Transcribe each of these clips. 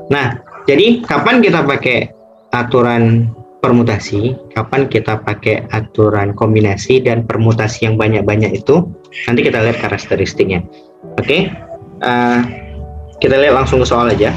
Nah, jadi kapan kita pakai aturan permutasi, kapan kita pakai aturan kombinasi dan permutasi yang banyak-banyak itu, nanti kita lihat karakteristiknya. Oke, kita lihat langsung ke soal aja.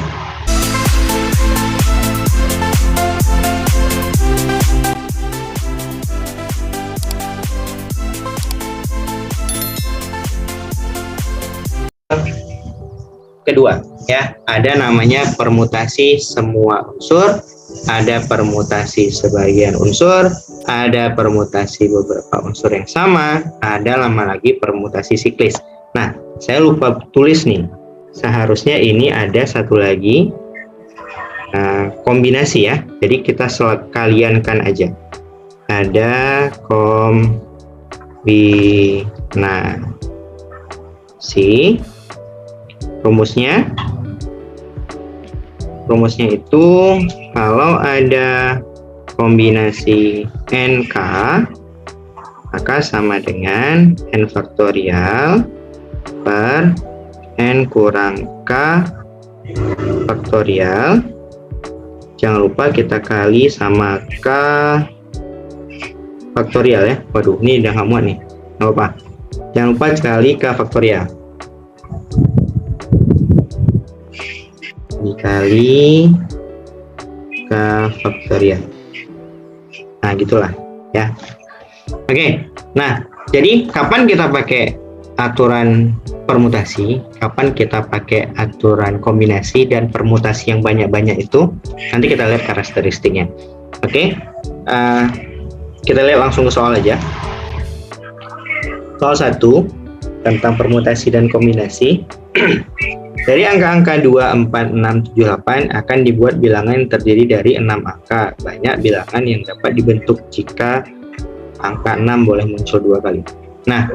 Kedua, ya, ada namanya permutasi semua unsur, ada permutasi sebagian unsur, ada permutasi beberapa unsur yang sama, ada lama lagi permutasi siklis. Nah, saya lupa tulis nih, seharusnya ini ada satu lagi kombinasi ya, jadi kita sekaliankan aja. Ada kombinasi. Rumusnya itu kalau ada kombinasi NK maka sama dengan N faktorial per N kurang K faktorial. Jangan lupa kita kali sama K faktorial ya. Waduh, ini udah nggak muat nih, nggak apa-apa. Jangan lupa kali K faktorial dikali K faktorial. Nah, gitulah ya. Oke, nah jadi kapan kita pakai aturan permutasi, kapan kita pakai aturan kombinasi dan permutasi yang banyak-banyak itu, nanti kita lihat karakteristiknya. Oke, kita lihat langsung ke soal aja. Soal 1 tentang permutasi dan kombinasi. Dari angka-angka 2, 4, 6, 7, 8 akan dibuat bilangan yang terdiri dari 6 angka. Banyak bilangan yang dapat dibentuk jika angka 6 boleh muncul 2 kali. Nah,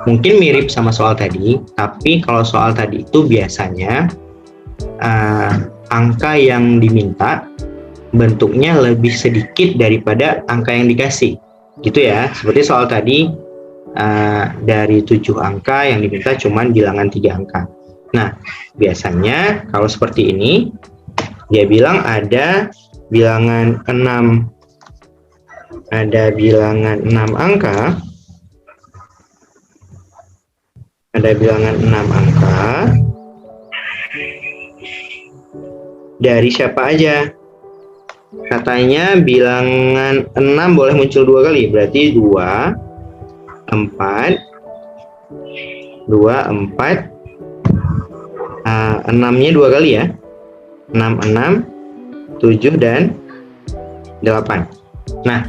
mungkin mirip sama soal tadi, tapi kalau soal tadi itu biasanya angka yang diminta bentuknya lebih sedikit daripada angka yang dikasih. Gitu ya, seperti soal tadi dari 7 angka yang diminta cuman bilangan 3 angka. Nah, biasanya kalau seperti ini, dia bilang ada bilangan 6 angka, dari siapa aja? Katanya bilangan 6 boleh muncul 2 kali, berarti 2, 4, 6-nya 2 kali ya, 6, 7, dan 8. Nah,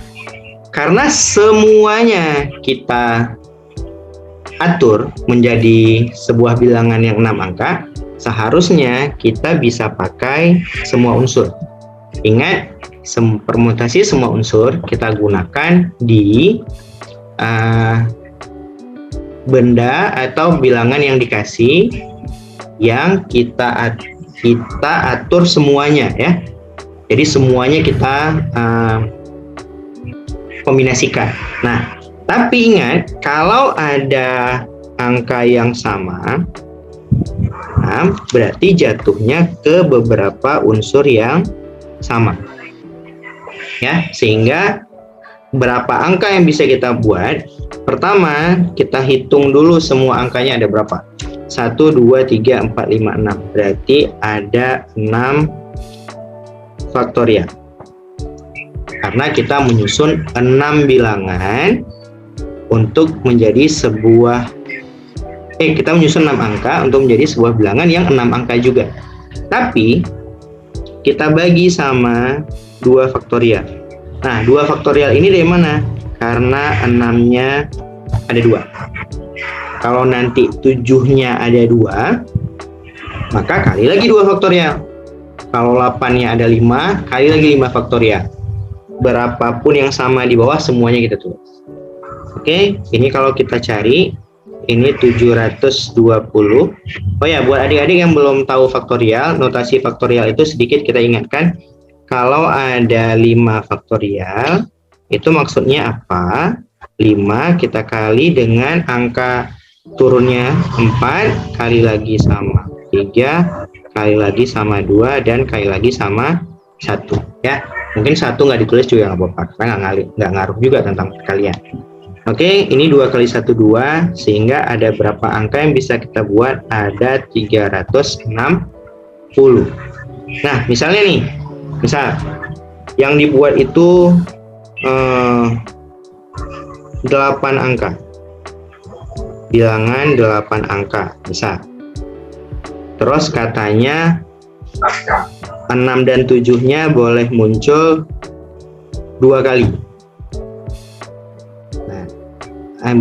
karena semuanya kita atur menjadi sebuah bilangan yang 6 angka, seharusnya kita bisa pakai semua unsur. Ingat, permutasi semua unsur kita gunakan di benda atau bilangan yang dikasih, yang kita atur semuanya ya. Jadi semuanya kita kombinasikan. Nah, tapi ingat, kalau ada angka yang sama, nah, berarti jatuhnya ke beberapa unsur yang sama ya, sehingga berapa angka yang bisa kita buat. Pertama, kita hitung dulu semua angkanya ada berapa. 1, 2, 3, 4, 5, 6. Berarti ada 6 faktorial. Karena kita menyusun 6 bilangan untuk menjadi sebuah kita menyusun 6 angka untuk menjadi sebuah bilangan yang 6 angka juga. Tapi kita bagi sama 2 faktorial. Nah, 2 faktorial ini dari mana? Karena 6-nya ada 2. Kalau nanti 7-nya ada 2, maka kali lagi 2 faktorial. Kalau 8-nya ada 5, kali lagi 5 faktorial. Berapapun yang sama di bawah, semuanya kita tulis. Oke, ini kalau kita cari, ini 720. Oh ya, buat adik-adik yang belum tahu faktorial, notasi faktorial itu sedikit kita ingatkan. Kalau ada 5 faktorial, itu maksudnya apa? 5 kita kali dengan angka turunnya 4, kali lagi sama 3, kali lagi sama 2, dan kali lagi sama 1 ya. Mungkin 1 nggak ditulis juga nggak apa-apa, karena nggak ngaruh juga tentang perkalian. Oke, ini 2 kali 1 2, sehingga ada berapa angka yang bisa kita buat? Ada 360. Nah, misalnya nih, misal yang dibuat itu 8 angka, bilangan 8 angka misal. Terus katanya 6 dan 7-nya boleh muncul 2 kali. Nah,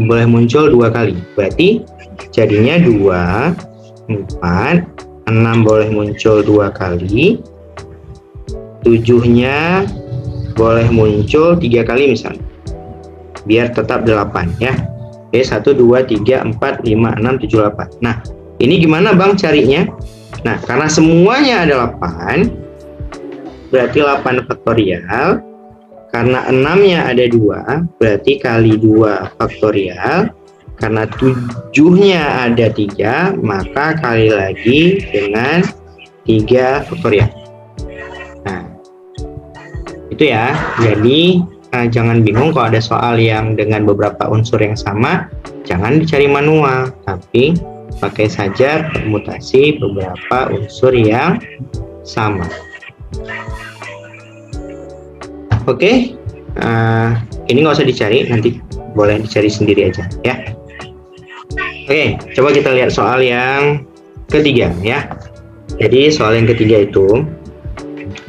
boleh muncul 2 kali. Berarti jadinya 2, 4, 6 boleh muncul 2 kali. 7-nya boleh muncul 3 kali misalnya. Biar tetap 8 ya. Oke, 1, 2, 3, 4, 5, 6, 7, 8. Nah, ini gimana Bang carinya? Nah, karena semuanya ada 8, berarti 8 faktorial. Karena 6-nya ada 2, berarti kali 2 faktorial. Karena 7-nya ada 3, maka kali lagi dengan 3 faktorial. Nah, itu ya. Jadi, jangan bingung kalau ada soal yang dengan beberapa unsur yang sama, jangan dicari manual, tapi pakai saja permutasi beberapa unsur yang sama. Oke, ini nggak usah dicari, nanti boleh dicari sendiri aja ya. Oke, coba kita lihat soal yang ketiga ya. Jadi soal yang ketiga itu,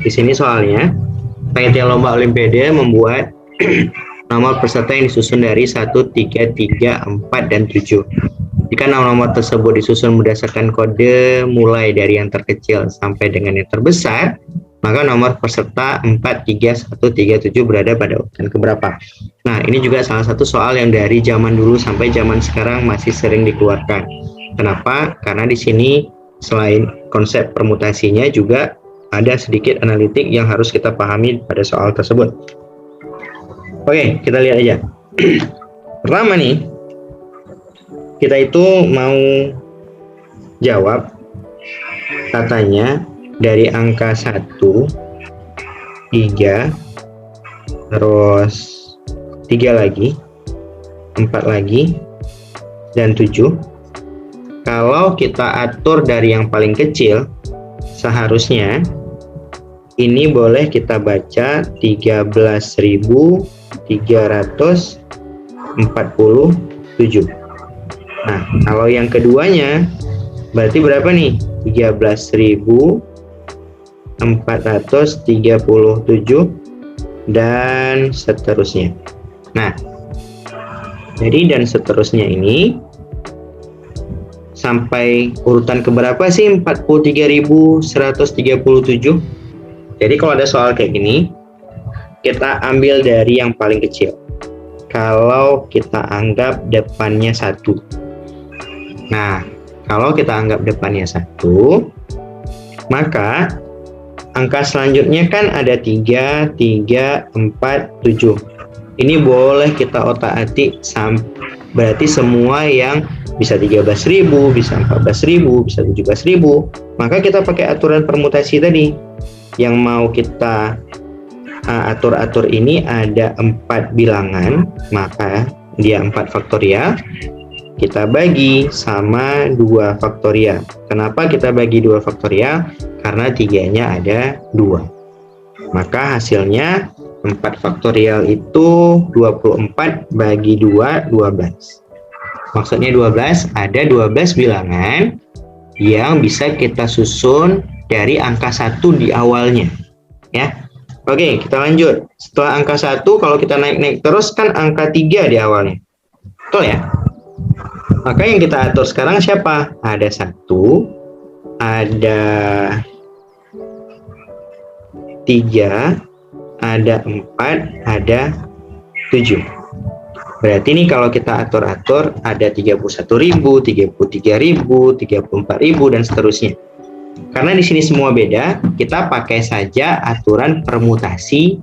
di sini soalnya panitia lomba olimpiade membuat nomor peserta yang disusun dari 1, 3, 3, 4, dan 7. Jika nomor tersebut disusun berdasarkan kode mulai dari yang terkecil sampai dengan yang terbesar, maka nomor peserta 4, 3, 1, 3, 7 berada pada urutan keberapa. Nah, ini juga salah satu soal yang dari zaman dulu sampai zaman sekarang masih sering dikeluarkan. Kenapa? Karena di sini selain konsep permutasinya juga ada sedikit analitik yang harus kita pahami pada soal tersebut. Oke, kita lihat aja. Pertama nih, kita itu mau jawab katanya dari angka 1, 3, terus 3 lagi, 4 lagi, dan 7. Kalau kita atur dari yang paling kecil, seharusnya ini boleh kita baca 13.347. Nah, kalau yang keduanya berarti berapa nih? 13.437 dan seterusnya. Nah, jadi dan seterusnya ini sampai urutan keberapa sih 43.137? Jadi kalau ada soal kayak gini, kita ambil dari yang paling kecil. Kalau kita anggap depannya 1. Nah, kalau kita anggap depannya 1, maka angka selanjutnya kan ada 3, 3, 4, 7. Ini boleh kita otak-atik, berarti semua yang bisa 13.000, bisa 14.000, bisa 17.000. Maka kita pakai aturan permutasi tadi. Yang mau kita atur-atur ini ada 4 bilangan, maka dia 4 faktorial. Kita bagi sama 2 faktorial. Kenapa kita bagi 2 faktorial? Karena 3-nya ada 2. Maka hasilnya 4 faktorial itu 24 bagi 2, 12. Maksudnya 12, ada 12 bilangan yang bisa kita susun dari angka 1 di awalnya. Ya. Oke, kita lanjut. Setelah angka 1, kalau kita naik-naik terus kan angka 3 di awalnya. Betul ya? Maka yang kita atur sekarang siapa? Ada 1, ada 3, ada 4, ada 7. Berarti ini kalau kita atur-atur ada 31.000, 33.000, 34.000 dan seterusnya. Karena di sini semua beda, kita pakai saja aturan permutasi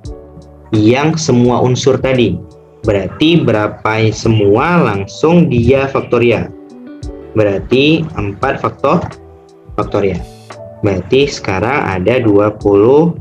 yang semua unsur tadi. Berarti berapa semua langsung dia faktorial. Berarti 4 faktorial. Berarti sekarang ada 24.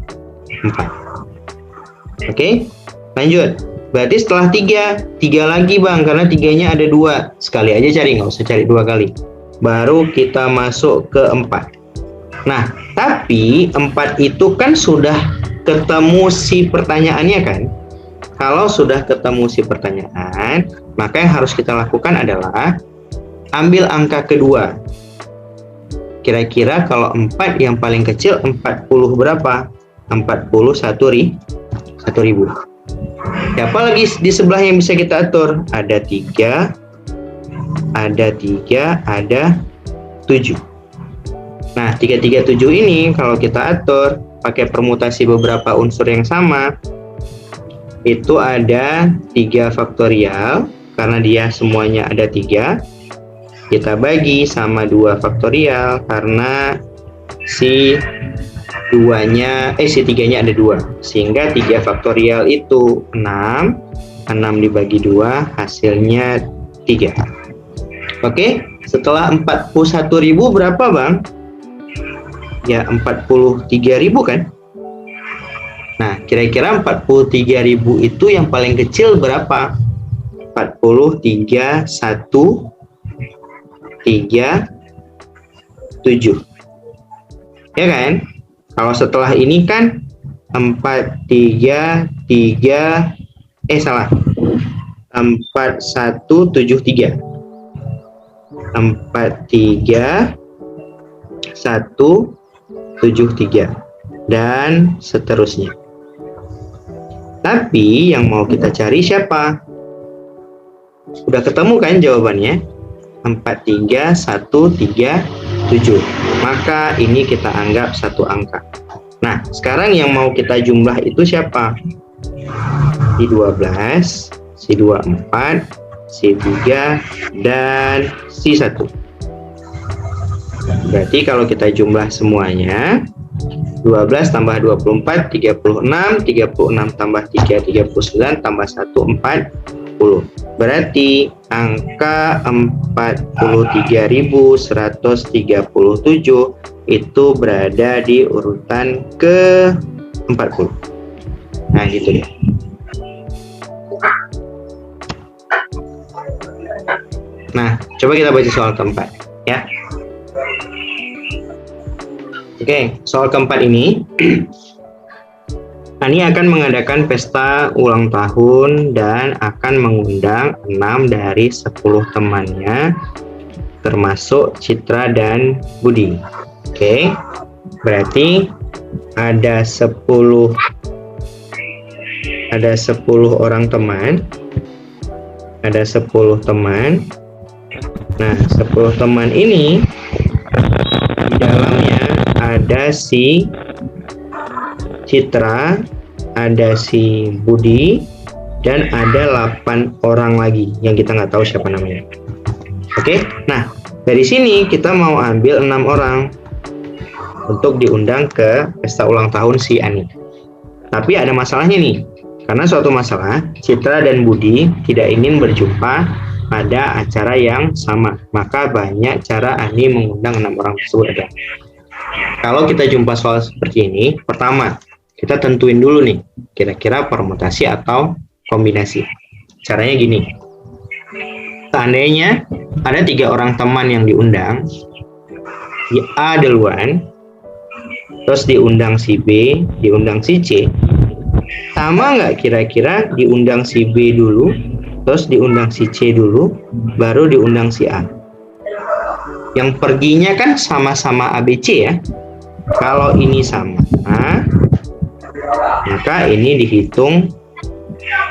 Oke, lanjut. Berarti setelah 3 lagi Bang, karena 3-nya ada 2. Sekali aja cari, nggak usah cari 2 kali. Baru kita masuk ke 4. Nah, tapi 4 itu kan sudah ketemu si pertanyaannya kan? Kalau sudah ketemu si pertanyaan, maka yang harus kita lakukan adalah ambil angka kedua. Kira-kira kalau 4 yang paling kecil 40 berapa? 41.000. Siapa lagi di sebelah yang bisa kita atur? Ada 3, ada 7. Nah, 3, 3, 7 ini kalau kita atur pakai permutasi beberapa unsur yang sama, itu ada 3 faktorial, karena dia semuanya ada 3. Kita bagi sama 2 faktorial, karena si 3-nya ada 2. Sehingga 3 faktorial itu 6. 6 dibagi 2, hasilnya 3. Oke, setelah 41.000 berapa Bang? Ya 43.000 kan? Nah, kira-kira 43.000 itu yang paling kecil berapa? 43.137. Ya kan? Kalau setelah ini kan 4173. 4173 dan seterusnya. Tapi yang mau kita cari siapa? Udah ketemu kan jawabannya? 43137. Maka ini kita anggap satu angka. Nah, sekarang yang mau kita jumlah itu siapa? Si 12, si 24, si 3, dan si 1. Berarti kalau kita jumlah semuanya, 12 tambah 24, 36, 36 tambah 3, 39, tambah 1, 40. Berarti angka 43.137 itu berada di urutan ke-40. Nah, gitu deh. Nah, coba kita baca soal keempat, ya. Oke, soal keempat ini, Ani akan mengadakan pesta ulang tahun dan akan mengundang 6 dari 10 temannya, termasuk Citra dan Budi. Oke, berarti ada 10 orang teman. Ada 10 teman. Nah, 10 teman ini di dalamnya ada si Citra, ada si Budi, dan ada 8 orang lagi yang kita nggak tahu siapa namanya. Oke, nah dari sini kita mau ambil 6 orang untuk diundang ke pesta ulang tahun si Ani. Tapi ada masalahnya nih, karena suatu masalah Citra dan Budi tidak ingin berjumpa pada acara yang sama, maka banyak cara Ani mengundang 6 orang tersebut ada. Kalau kita jumpa soal seperti ini, pertama kita tentuin dulu nih kira-kira permutasi atau kombinasi. Caranya gini, seandainya ada 3 orang teman yang diundang, si A duluan, terus diundang si B, diundang si C, sama nggak kira-kira diundang si B dulu, terus diundang si C dulu, baru diundang si A? Yang perginya kan sama-sama ABC ya. Kalau ini sama, maka ini dihitung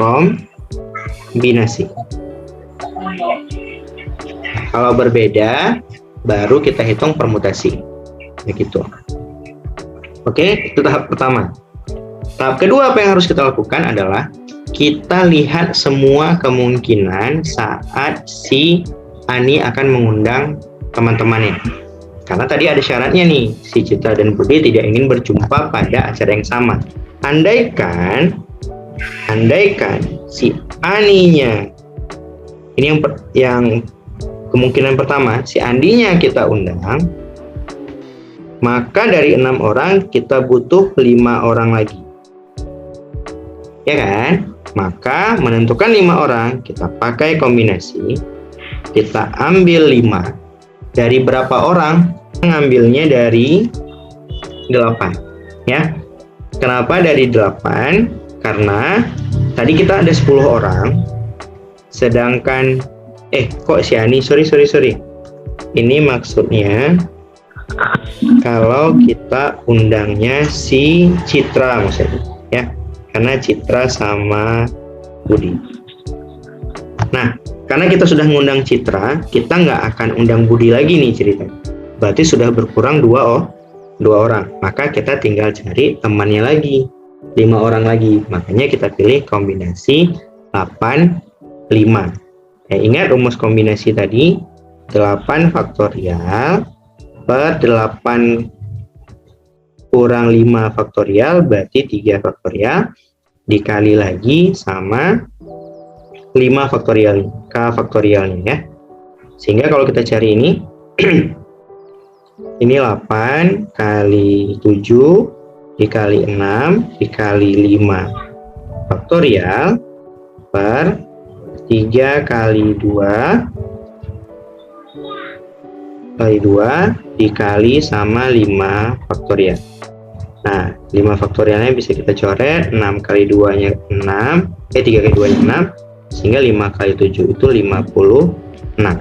kombinasi. Kalau berbeda, baru kita hitung permutasi. Begitu. Oke, itu tahap pertama. Tahap kedua apa yang harus kita lakukan adalah kita lihat semua kemungkinan saat si Ani akan mengundang teman-temannya. Karena tadi ada syaratnya nih, si Citra dan Budi tidak ingin berjumpa pada acara yang sama. Andaikan si Aninya, ini yang kemungkinan pertama, si Andinya kita undang, maka dari 6 orang kita butuh 5 orang lagi. Ya kan? Maka menentukan 5 orang, kita pakai kombinasi. Kita ambil 5. Dari berapa orang? Ngambilnya dari 8. Ya. Kenapa dari 8? Karena tadi kita ada 10 orang. Sedangkan kok Siani? Sorry. Ini maksudnya kalau kita undangnya si Citra maksudnya, ya. Karena Citra sama Budi. Nah, karena kita sudah ngundang Citra, kita nggak akan undang Budi lagi nih ceritanya. Berarti sudah berkurang 2 orang. Maka kita tinggal cari temannya lagi, 5 orang lagi. Makanya kita pilih kombinasi 8, 5. Ingat rumus kombinasi tadi, 8 faktorial per 8 kurang 5 faktorial berarti 3 faktorial dikali lagi sama 5 faktorial K faktorialnya ya. Sehingga kalau kita cari ini ini 8 kali 7 dikali 6 dikali 5 faktorial per 3 kali 2 dikali sama 5 faktorial. Nah, 5 faktorialnya bisa kita coret, 6 kali 2-nya 6, 3 kali 2-nya 6, sehingga 5 kali 7 itu 56.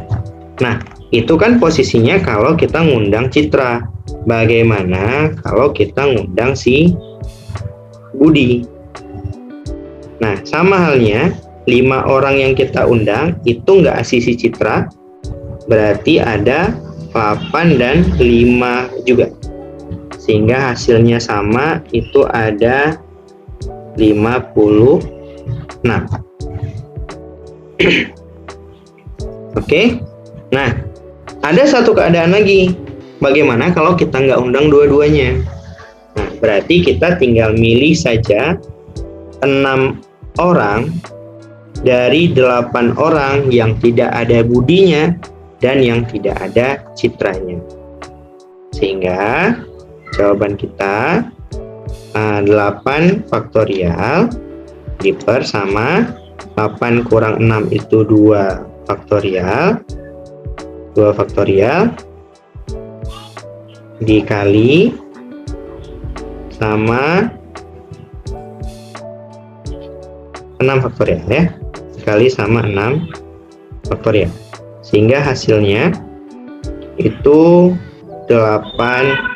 Nah, itu kan posisinya kalau kita ngundang Citra. Bagaimana kalau kita ngundang si Budi? Nah, sama halnya, 5 orang yang kita undang, itu nggak sisi Citra, berarti ada 8 dan 5 juga. Sehingga hasilnya sama, itu ada 56. Oke. Nah, ada satu keadaan lagi. Bagaimana kalau kita nggak undang dua-duanya? Nah, berarti kita tinggal milih saja 6 orang dari 8 orang yang tidak ada Budinya dan yang tidak ada Citranya. Sehingga jawaban kita 8 faktorial diper sama 8 kurang 6 itu 2 faktorial dikali sama 6 faktorial ya, dikali sama 6 faktorial, sehingga hasilnya itu 8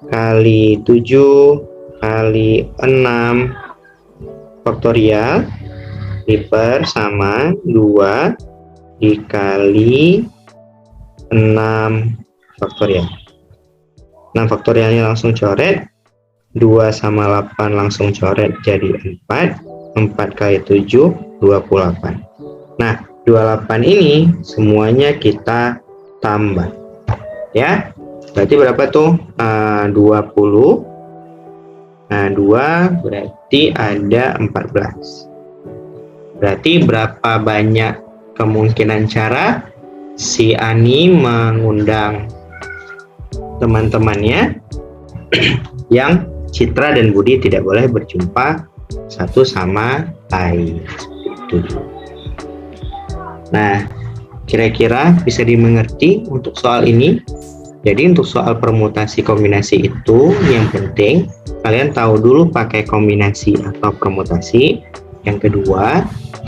kali 7 kali 6 faktorial diper sama 2 dikali 6 faktorial. 6 faktorialnya langsung coret, 2 sama 8 langsung coret jadi 4 kali 7 28. Nah, 28 ini semuanya kita tambah ya. Berarti berapa tuh? 20. Nah, 2 berarti ada 14. Berarti berapa banyak kemungkinan cara si Ani mengundang teman-temannya yang Citra dan Budi tidak boleh berjumpa satu sama lain. Itu. Nah, kira-kira bisa dimengerti untuk soal ini. Jadi untuk soal permutasi kombinasi itu yang penting kalian tahu dulu pakai kombinasi atau permutasi. Yang kedua,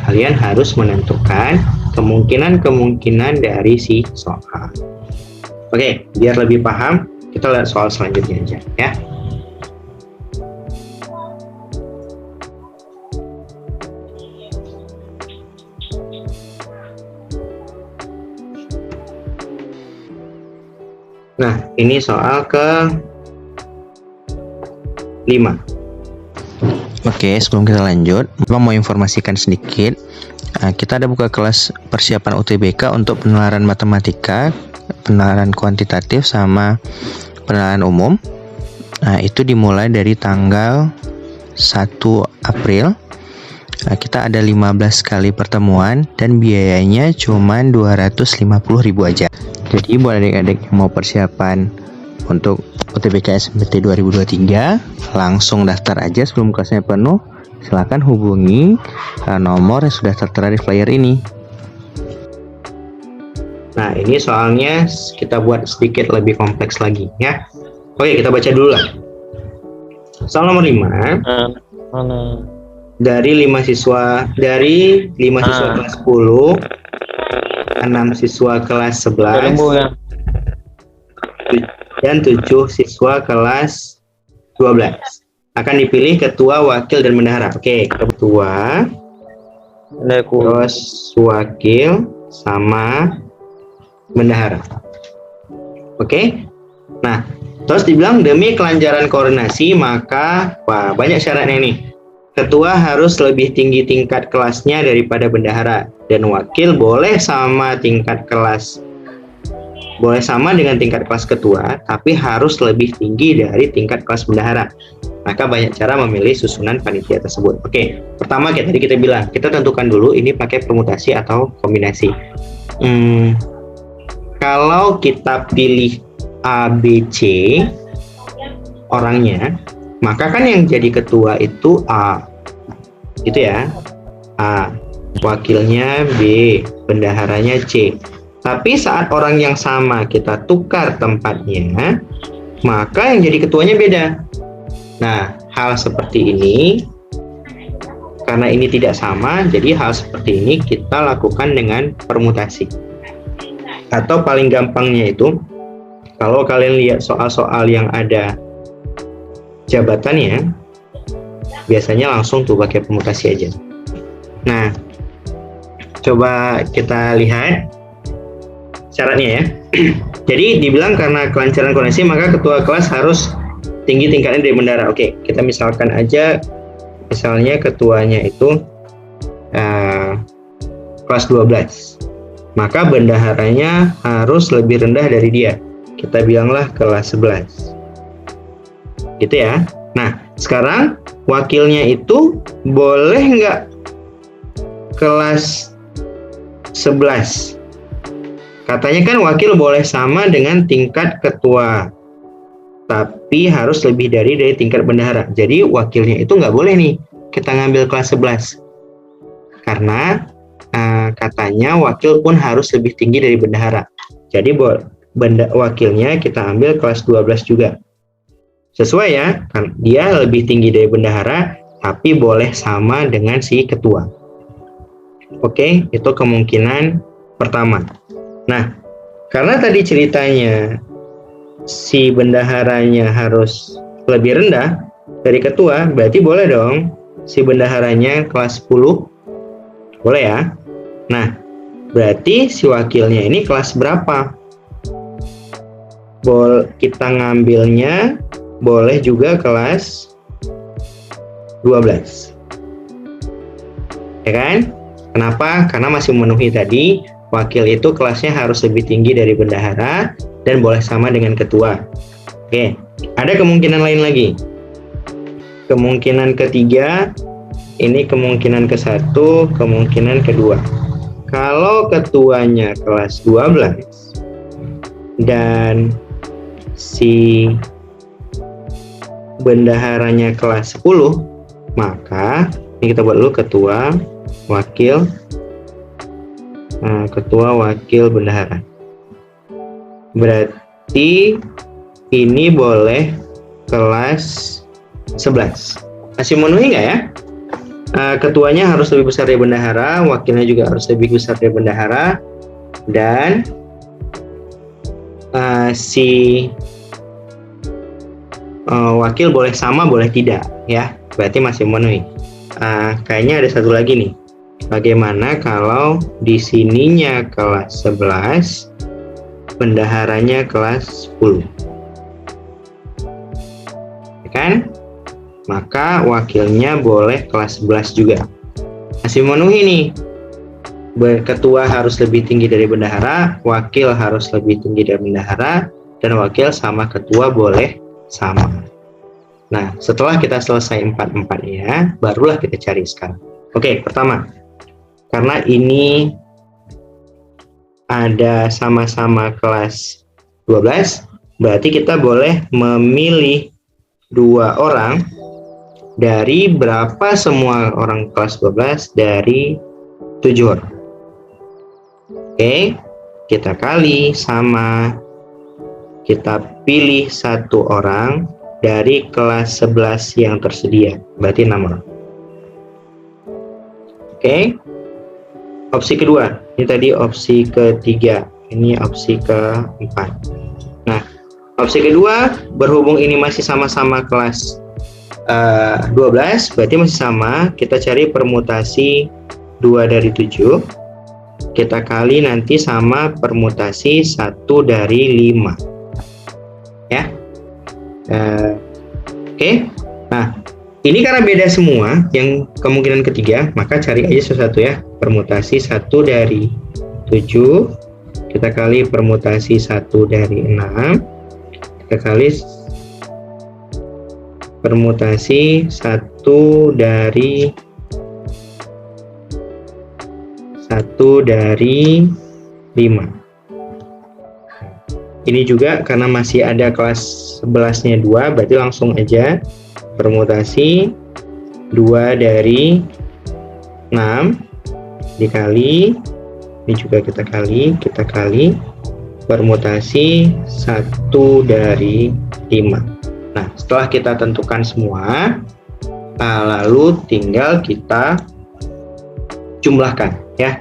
kalian harus menentukan kemungkinan-kemungkinan dari si soal. Oke, biar lebih paham, kita lihat soal selanjutnya aja ya. Nah, ini soal ke-5. Oke, sebelum kita lanjut, Bapak mau informasikan sedikit. Kita ada buka kelas persiapan UTBK untuk penalaran matematika, penalaran kuantitatif, sama penalaran umum. Nah, itu dimulai dari tanggal 1 April. Kita ada 15 kali pertemuan dan biayanya cuma 250.000 aja. Jadi buat adik-adik yang mau persiapan untuk UTBK SNMPT 2023. Langsung daftar aja sebelum kelasnya penuh. Silakan hubungi nomor yang sudah tertera di flyer ini. Nah, ini soalnya kita buat sedikit lebih kompleks lagi ya. Oke, kita baca dulu lah. Soal nomor 5. Mana? Dari 5 siswa kelas 10, 6 siswa kelas 11, Ya. dan 7 siswa kelas 12. Akan dipilih ketua, wakil, dan bendahara. Oke, ketua, terus wakil, sama bendahara. Oke. Nah, terus dibilang demi kelancaran koordinasi maka banyak syaratnya nih. Ketua harus lebih tinggi tingkat kelasnya daripada bendahara, dan wakil boleh sama dengan tingkat kelas ketua, tapi harus lebih tinggi dari tingkat kelas bendahara. Maka banyak cara memilih susunan panitia tersebut. Oke, pertama tadi kita bilang kita tentukan dulu ini pakai permutasi atau kombinasi. Kalau kita pilih A, B, C orangnya, maka kan yang jadi ketua itu A, itu ya, A, wakilnya B, bendaharanya C. Tapi saat orang yang sama kita tukar tempatnya, maka yang jadi ketuanya beda. Nah, hal seperti ini, karena ini tidak sama, jadi hal seperti ini kita lakukan dengan permutasi. Atau paling gampangnya itu, kalau kalian lihat soal-soal yang ada jabatannya, biasanya langsung tuh pakai permutasi aja. Nah, coba kita lihat syaratnya ya. Jadi dibilang karena kelancaran koordinasi maka ketua kelas harus tinggi tingkatnya dari bendahara. Oke, kita misalkan aja, misalnya ketuanya itu kelas 12. Maka bendaharanya harus lebih rendah dari dia. Kita bilanglah kelas 11. Gitu ya. Nah, sekarang wakilnya itu boleh nggak kelas 11? Katanya kan wakil boleh sama dengan tingkat ketua, tapi harus lebih dari tingkat bendahara. Jadi wakilnya itu nggak boleh nih kita ngambil kelas 11. Karena katanya wakil pun harus lebih tinggi dari bendahara. Jadi wakilnya kita ambil kelas 12 juga. Sesuai ya, kan dia lebih tinggi dari bendahara, tapi boleh sama dengan si ketua. Oke, itu kemungkinan pertama. Nah, karena tadi ceritanya si bendaharanya harus lebih rendah dari ketua, berarti boleh dong si bendaharanya kelas 10. Boleh ya? Nah, berarti si wakilnya ini kelas berapa? Kita ngambilnya boleh juga kelas 12. Ya kan? Kenapa? Karena masih memenuhi tadi, wakil itu kelasnya harus lebih tinggi dari bendahara dan boleh sama dengan ketua. Oke, ada kemungkinan lain lagi. Kemungkinan ketiga, ini kemungkinan ke-1, kemungkinan kedua. Kalau ketuanya kelas 12 dan si bendaharanya kelas 10, maka ini kita buat dulu ketua, wakil, bendahara. Berarti ini boleh kelas 11. Masih memenuhi nggak ya? Ketuanya harus lebih besar dari bendahara, wakilnya juga harus lebih besar dari bendahara, dan si wakil boleh sama, boleh tidak, ya. Berarti masih memenuhi. Kayaknya ada satu lagi nih. Bagaimana kalau di sininya kelas 11, bendaharanya kelas 10? Ya kan? Maka wakilnya boleh kelas 11 juga. Masih memenuhi nih. Ketua harus lebih tinggi dari bendahara, wakil harus lebih tinggi dari bendahara, dan wakil sama ketua boleh sama. Nah, setelah kita selesai 4-4-nya, barulah kita cari sekarang. Oke, pertama, karena ini ada sama-sama kelas 12, Berarti kita boleh memilih 2 orang dari berapa semua orang kelas 12 dari 7 orang. Oke, kita kali sama, kita pilih 1 orang dari kelas 11 yang tersedia, berarti 6 orang. Oke, opsi kedua, ini tadi opsi ketiga, ini opsi keempat. Nah, opsi kedua, berhubung ini masih sama-sama kelas 12, berarti masih sama, kita cari permutasi 2 dari 7, kita kali nanti sama permutasi 1 dari 5. Ya. Oke. Nah, ini karena beda semua, yang kemungkinan ketiga, maka cari aja sesuatu ya. Permutasi 1 dari 7, kita kali permutasi 1 dari 6, kita kali permutasi 1 dari 5. Ini juga karena masih ada kelas 11-nya 2, berarti langsung aja permutasi 2 dari 6 dikali, ini juga kita kali permutasi 1 dari 5. Nah, setelah kita tentukan semua, lalu tinggal kita jumlahkan ya.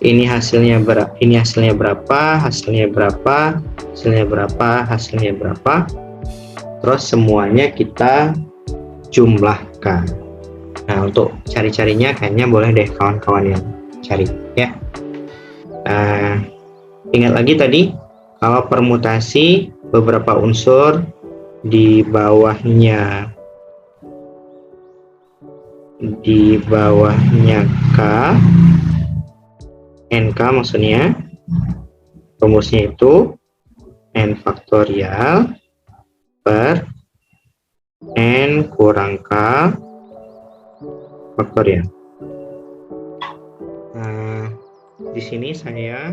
Ini hasilnya berapa, ini hasilnya berapa, hasilnya berapa, hasilnya berapa, hasilnya berapa. Terus semuanya kita jumlahkan. Nah, untuk cari-carinya kayaknya boleh deh kawan-kawan yang cari ya. Nah, ingat lagi tadi kalau permutasi beberapa unsur di bawahnya K, NK maksudnya, rumusnya itu N faktorial per N kurang K faktorial. Nah, di sini saya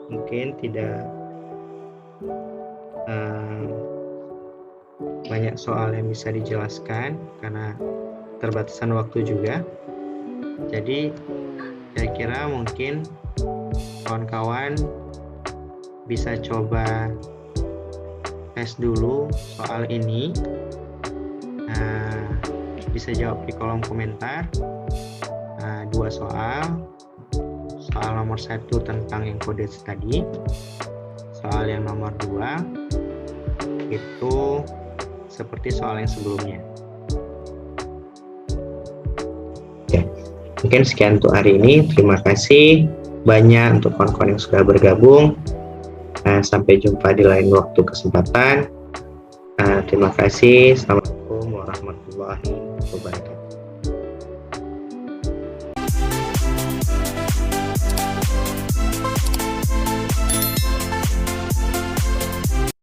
mungkin tidak banyak soal yang bisa dijelaskan karena terbatasan waktu juga. Jadi saya kira mungkin kawan-kawan bisa coba tes dulu soal ini. Bisa jawab di kolom komentar. 2 soal nomor 1 tentang yang kode tadi, soal yang nomor 2 itu seperti soal yang sebelumnya. Mungkin sekian untuk hari ini. Terima kasih banyak untuk kawan-kawan yang sudah bergabung. Sampai jumpa di lain waktu kesempatan. Terima kasih. Assalamualaikum warahmatullahi wabarakatuh.